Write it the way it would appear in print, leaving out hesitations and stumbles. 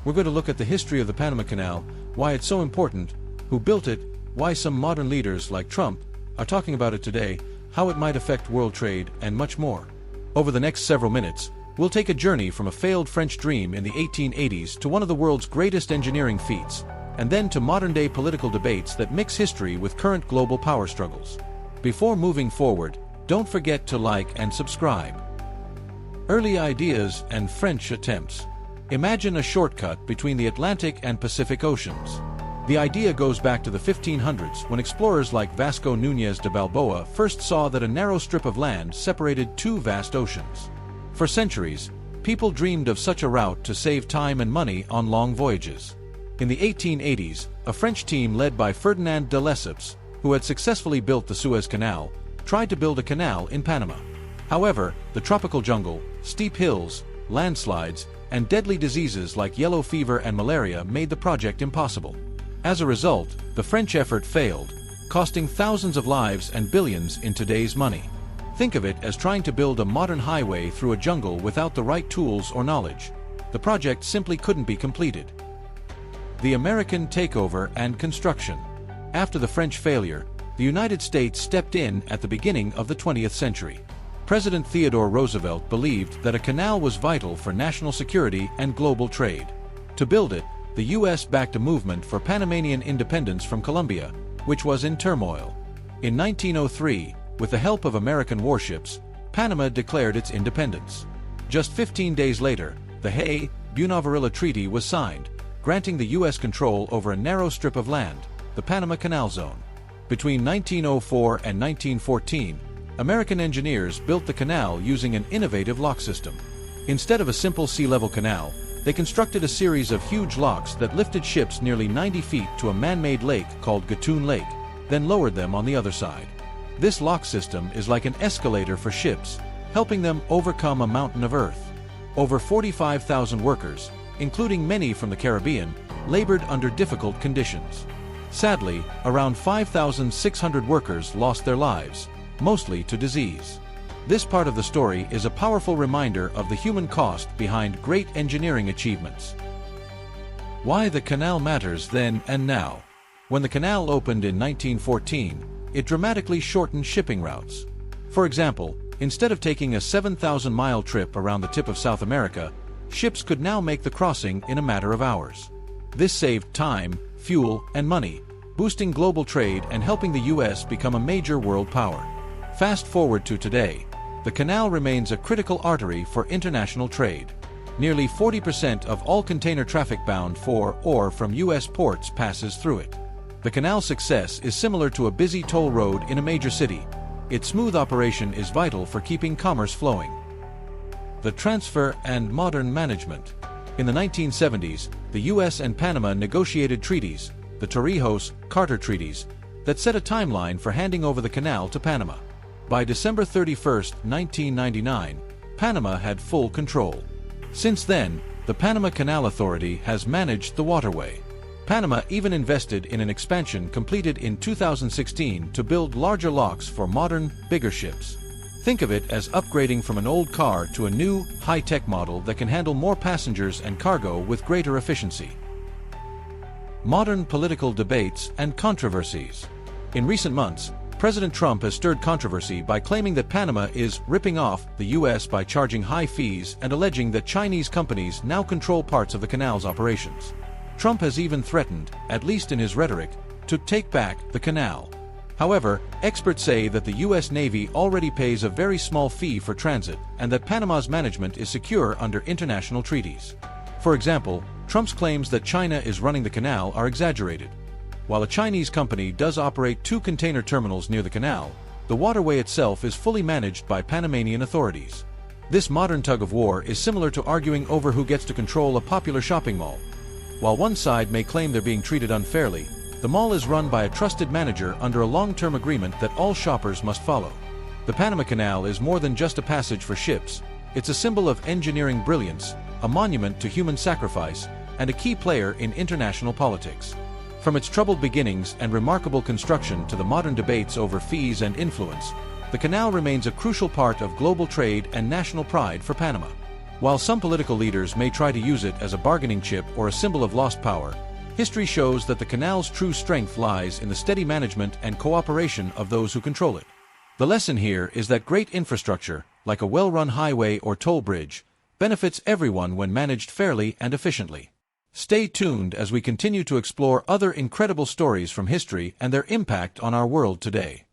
we're going to look at the history of the Panama Canal, why it's so important, who built it, why some modern leaders like Trump are talking about it today, how it might affect world trade, and much more. Over the next several minutes, we'll take a journey from a failed French dream in the 1880s to one of the world's greatest engineering feats, and then to modern-day political debates that mix history with current global power struggles. Before moving forward, don't forget to like and subscribe. Early ideas and French attempts. Imagine a shortcut between the Atlantic and Pacific Oceans. The idea goes back to the 1500s when explorers like Vasco Núñez de Balboa first saw that a narrow strip of land separated two vast oceans. For centuries, people dreamed of such a route to save time and money on long voyages. In the 1880s, a French team led by Ferdinand de Lesseps, who had successfully built the Suez Canal, tried to build a canal in Panama. However, the tropical jungle, steep hills, landslides, and deadly diseases like yellow fever and malaria made the project impossible. As a result, the French effort failed, costing thousands of lives and billions in today's money. Think of it as trying to build a modern highway through a jungle without the right tools or knowledge. The project simply couldn't be completed. The American takeover and construction. After the French failure, the United States stepped in at the beginning of the 20th century. President Theodore Roosevelt believed that a canal was vital for national security and global trade. To build it, the U.S. backed a movement for Panamanian independence from Colombia, which was in turmoil. In 1903, with the help of American warships, Panama declared its independence. Just 15 days later, the Hay-Buenaventura Treaty was signed, granting the U.S. control over a narrow strip of land, the Panama Canal Zone. Between 1904 and 1914, American engineers built the canal using an innovative lock system. Instead of a simple sea-level canal, they constructed a series of huge locks that lifted ships nearly 90 feet to a man-made lake called Gatun Lake, then lowered them on the other side. This lock system is like an escalator for ships, helping them overcome a mountain of earth. Over 45,000 workers, including many from the Caribbean, labored under difficult conditions. Sadly, around 5,600 workers lost their lives, mostly to disease. This part of the story is a powerful reminder of the human cost behind great engineering achievements. Why the canal matters then and now. When the canal opened in 1914, it dramatically shortened shipping routes. For example, instead of taking a 7,000-mile trip around the tip of South America, ships could now make the crossing in a matter of hours. This saved time, fuel, and money, boosting global trade and helping the U.S. become a major world power. Fast forward to today, the canal remains a critical artery for international trade. Nearly 40% of all container traffic bound for or from U.S. ports passes through it. The canal's success is similar to a busy toll road in a major city. Its smooth operation is vital for keeping commerce flowing. The transfer and modern management. In the 1970s, the U.S. and Panama negotiated treaties, the Torrijos-Carter treaties, that set a timeline for handing over the canal to Panama. By December 31, 1999, Panama had full control. Since then, the Panama Canal Authority has managed the waterway. Panama even invested in an expansion completed in 2016 to build larger locks for modern, bigger ships. Think of it as upgrading from an old car to a new, high-tech model that can handle more passengers and cargo with greater efficiency. Modern political debates and controversies. In recent months, President Trump has stirred controversy by claiming that Panama is ripping off the U.S. by charging high fees and alleging that Chinese companies now control parts of the canal's operations. Trump has even threatened, at least in his rhetoric, to take back the canal. However, experts say that the U.S. Navy already pays a very small fee for transit and that Panama's management is secure under international treaties. For example, Trump's claims that China is running the canal are exaggerated. While a Chinese company does operate 2 container terminals near the canal, the waterway itself is fully managed by Panamanian authorities. This modern tug-of-war is similar to arguing over who gets to control a popular shopping mall. While one side may claim they're being treated unfairly, the mall is run by a trusted manager under a long-term agreement that all shoppers must follow. The Panama Canal is more than just a passage for ships. It's a symbol of engineering brilliance, a monument to human sacrifice, and a key player in international politics. From its troubled beginnings and remarkable construction to the modern debates over fees and influence, the canal remains a crucial part of global trade and national pride for Panama. While some political leaders may try to use it as a bargaining chip or a symbol of lost power, history shows that the canal's true strength lies in the steady management and cooperation of those who control it. The lesson here is that great infrastructure, like a well-run highway or toll bridge, benefits everyone when managed fairly and efficiently. Stay tuned as we continue to explore other incredible stories from history and their impact on our world today.